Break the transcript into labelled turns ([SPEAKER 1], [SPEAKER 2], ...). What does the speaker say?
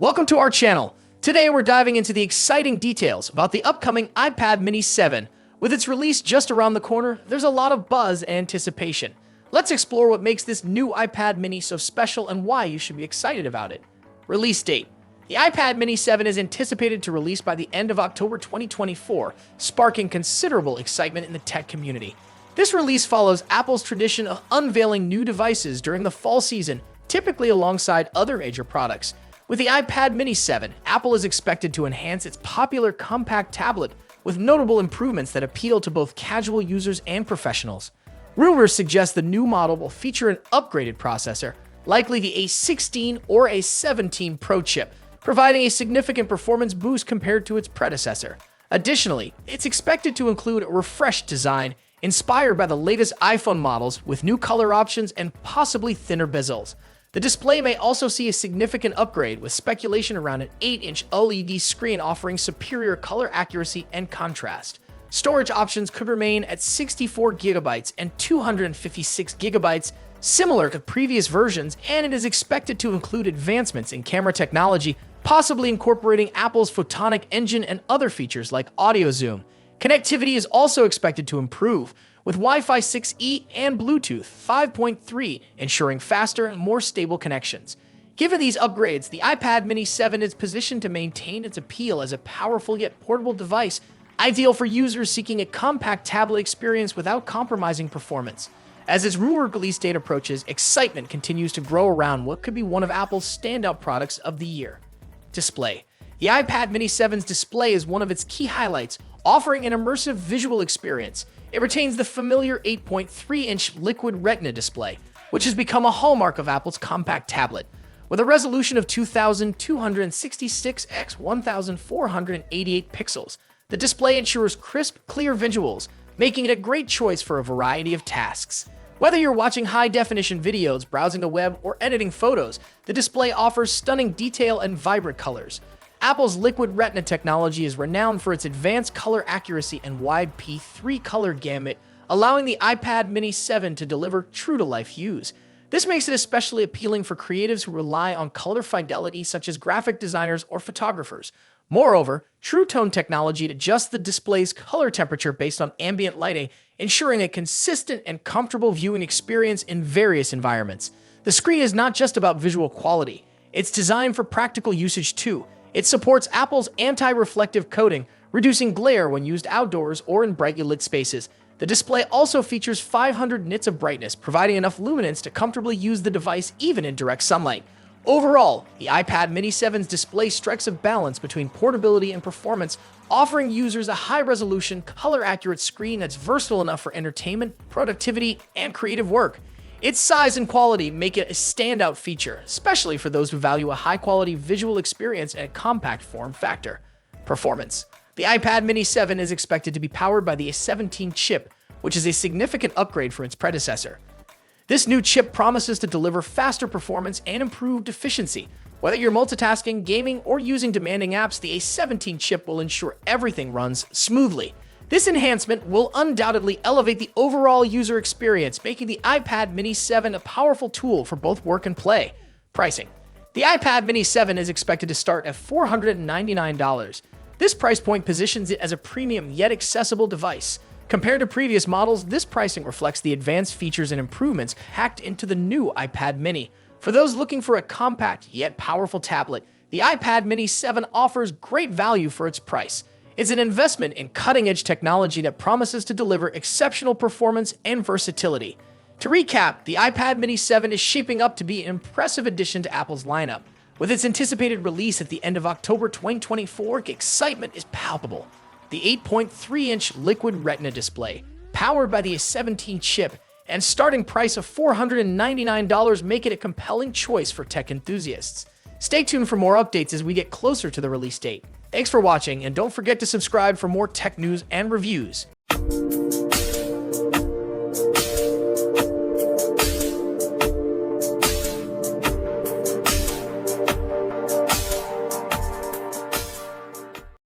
[SPEAKER 1] Welcome to our channel. Today we're diving into the exciting details about the upcoming iPad mini 7. With its release just around the corner, there's a lot of buzz and anticipation. Let's explore what makes this new iPad mini so special and why you should be excited about it. Release date. The iPad mini 7 is anticipated to release by the end of October 2024, sparking considerable excitement in the tech community. This release follows Apple's tradition of unveiling new devices during the fall season, typically alongside other major products. With the iPad mini 7, Apple is expected to enhance its popular compact tablet with notable improvements that appeal to both casual users and professionals. Rumors suggest the new model will feature an upgraded processor, likely the A16 or A17 Pro chip, providing a significant performance boost compared to its predecessor. Additionally, it's expected to include a refreshed design inspired by the latest iPhone models with new color options and possibly thinner bezels. The display may also see a significant upgrade, with speculation around an 8-inch LED screen offering superior color accuracy and contrast. Storage options could remain at 64GB and 256GB, similar to previous versions, and it is expected to include advancements in camera technology, possibly incorporating Apple's photonic engine and other features like audio zoom. Connectivity is also expected to improve, with Wi-Fi 6E and Bluetooth 5.3 ensuring faster and more stable connections. Given these upgrades, the iPad mini 7 is positioned to maintain its appeal as a powerful yet portable device, ideal for users seeking a compact tablet experience without compromising performance. As its rumored release date approaches, excitement continues to grow around what could be one of Apple's standout products of the year. Display. The iPad mini 7's display is one of its key highlights, offering an immersive visual experience. It retains the familiar 8.3-inch Liquid Retina display, which has become a hallmark of Apple's compact tablet. With a resolution of 2266 x 1488 pixels, the display ensures crisp, clear visuals, making it a great choice for a variety of tasks. Whether you're watching high-definition videos, browsing the web, or editing photos, the display offers stunning detail and vibrant colors. Apple's Liquid Retina technology is renowned for its advanced color accuracy and wide P3 color gamut, allowing the iPad mini 7 to deliver true-to-life hues. This makes it especially appealing for creatives who rely on color fidelity, such as graphic designers or photographers. Moreover, True Tone technology adjusts the display's color temperature based on ambient lighting, ensuring a consistent and comfortable viewing experience in various environments. The screen is not just about visual quality, it's designed for practical usage too. It supports Apple's anti-reflective coating, reducing glare when used outdoors or in brightly lit spaces. The display also features 500 nits of brightness, providing enough luminance to comfortably use the device even in direct sunlight. Overall, the iPad mini 7's display strikes a balance between portability and performance, offering users a high-resolution, color-accurate screen that's versatile enough for entertainment, productivity, and creative work. Its size and quality make it a standout feature, especially for those who value a high-quality visual experience and a compact form factor. Performance. The iPad mini 7 is expected to be powered by the A17 chip, which is a significant upgrade from its predecessor. This new chip promises to deliver faster performance and improved efficiency. Whether you're multitasking, gaming, or using demanding apps, the A17 chip will ensure everything runs smoothly. This enhancement will undoubtedly elevate the overall user experience, making the iPad mini 7 a powerful tool for both work and play. Pricing. The iPad mini 7 is expected to start at $499. This price point positions it as a premium yet accessible device. Compared to previous models, this pricing reflects the advanced features and improvements packed into the new iPad mini. For those looking for a compact yet powerful tablet, the iPad mini 7 offers great value for its price. It's an investment in cutting-edge technology that promises to deliver exceptional performance and versatility. To recap, the iPad mini 7 is shaping up to be an impressive addition to Apple's lineup. With its anticipated release at the end of October 2024, excitement is palpable. The 8.3-inch Liquid Retina display, powered by the A17 chip, and starting price of $499 make it a compelling choice for tech enthusiasts. Stay tuned for more updates as we get closer to the release date. Thanks for watching, and don't forget to subscribe for more tech news and reviews.